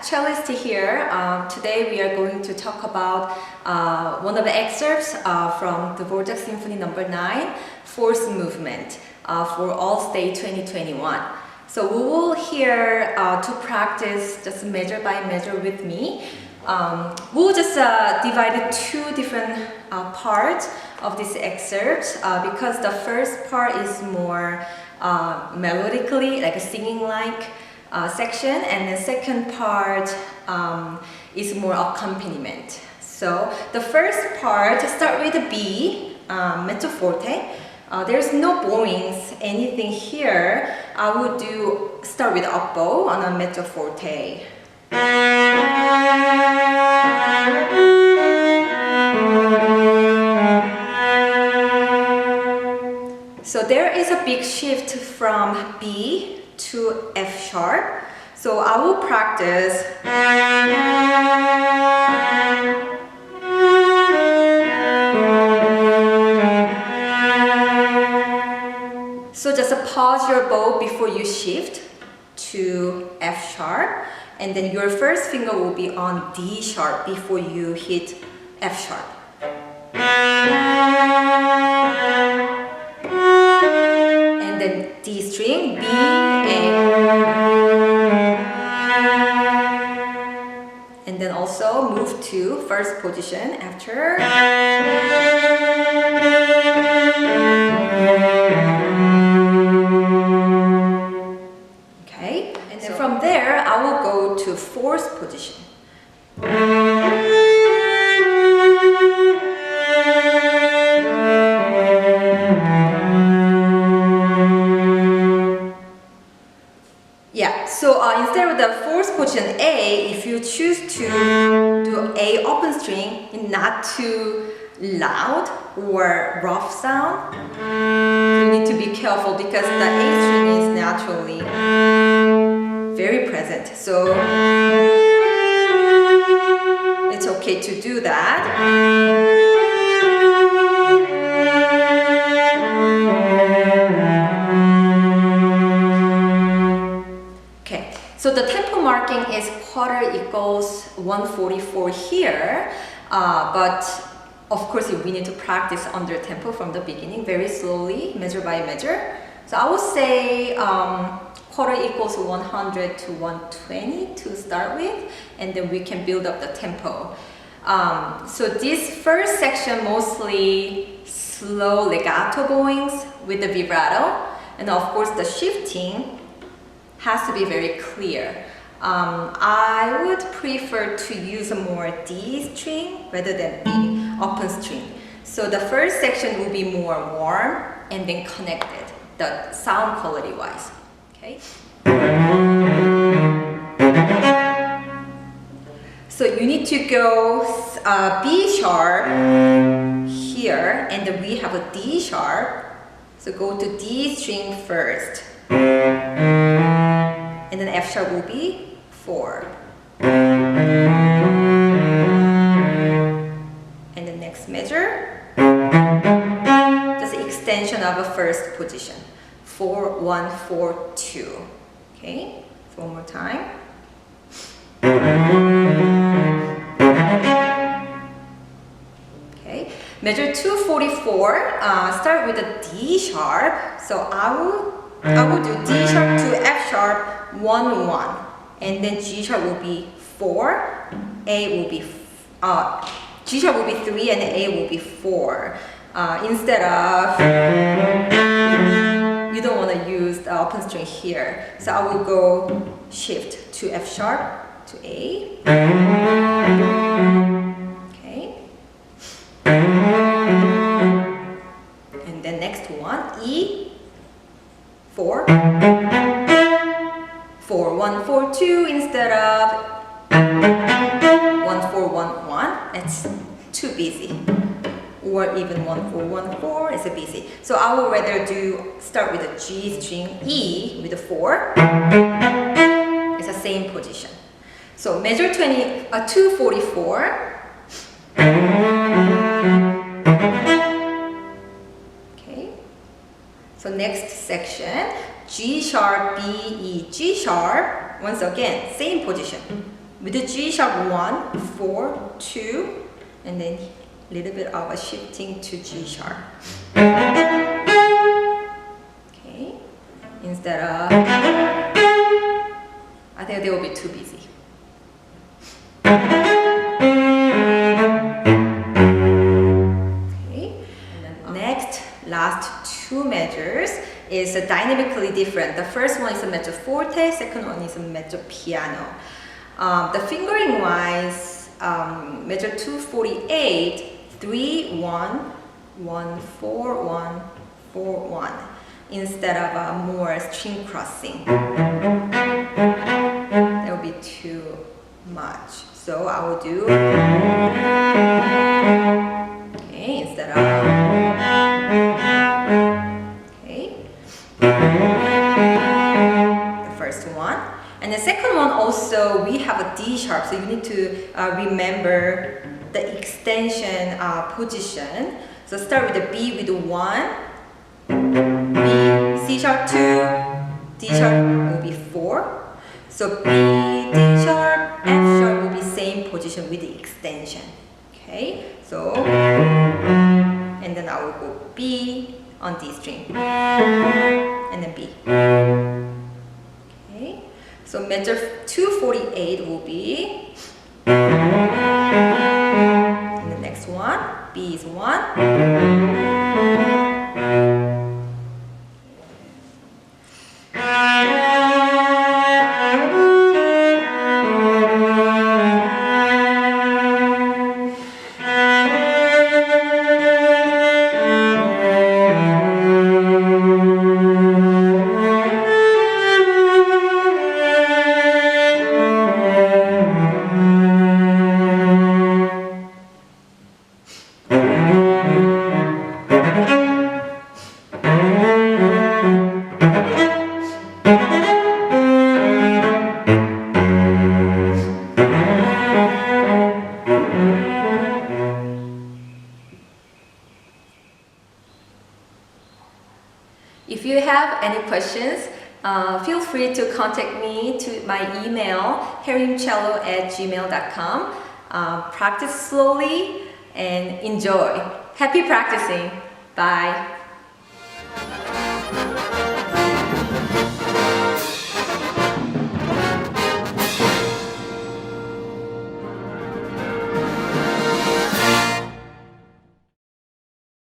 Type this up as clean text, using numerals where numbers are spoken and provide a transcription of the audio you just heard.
cellist here. Today we are going to talk about one of the excerpts from Dvorak Symphony No. 9, fourth movement for All State 2021. So we will hear to practice just measure by measure with me. We'll just divide two different parts of this excerpt because the first part is more melodically, like a singing-like section, and the second part is more accompaniment. So the first part, start with a B, mezzo forte. There's no bowings, anything here. I would start with up bow on a mezzo forte. So there is a big shift from B to F sharp. So I will practice. So just pause your bow before you shift to F sharp, and then your first finger will be on D sharp before you hit F sharp. And then D string, B, A. And then also move to first position after. Okay, and then from there I will go to fourth position. Yeah, so instead of the fourth position A, if you choose to do A open string, not too loud or rough sound, so you need to be careful because the A string is naturally very present. So it's okay to do that. So the tempo marking is quarter equals 144 here, but of course we need to practice under tempo from the beginning, very slowly, measure by measure. So I would say quarter equals 100 to 120 to start with, and then we can build up the tempo. So this first section mostly slow legato bowings with the vibrato, and of course the shifting has to be very clear. I would prefer to use a more D string rather than B open string. So the first section will be more warm and then connected, the sound quality wise. Okay. So you need to go B sharp here, and then we have a D sharp. So go to D string first. And then F sharp will be 4. And the next measure, just extension of a first position. 4, 1, 4, 2. Okay, so one more time. Okay, measure 244. Start with a D sharp. So I will do D sharp to F sharp 1, 1, and then G sharp will be 4, A will be G sharp will be 3, and A will be 4. Instead of, you don't want to use the open string here, so I will go shift to F sharp to A. Okay, and then next one, E. 4, 4, 1, 4, 2 instead of 1, 4, 1, 1. It's too busy. Or even 1, 4, 1, 4 is a busy. So I would rather start with a G string E with a 4. It's the same position. So measure 244. So next section, G sharp, B, E, G sharp. Once again, same position. with the G sharp 1, 4, 2, and then a little bit of a shifting to G sharp. Okay, instead of, I think they will be too busy. Okay, and then next, last two measures is dynamically different. The first one is a mezzo forte, second one is a mezzo piano. The fingering wise, mezzo 248, 3, 1, 1, 4, 1, 4, 1, instead of more string crossing. That would be too much. So I will do, okay, instead of, okay, the first one. And the second one also, we have a D sharp, so you need to remember the extension position. So start with the B with 1, B, C sharp 2, D sharp will be 4. So B, D sharp, F sharp will be same position with the extension. Okay, so, and then I will go B on D string, and then B. Okay, so mezzo 248 will be, and the next one, B is 1. If you have any questions, feel free to contact me to my email, hyerimcello@gmail.com. Practice slowly and enjoy. Happy practicing. Bye.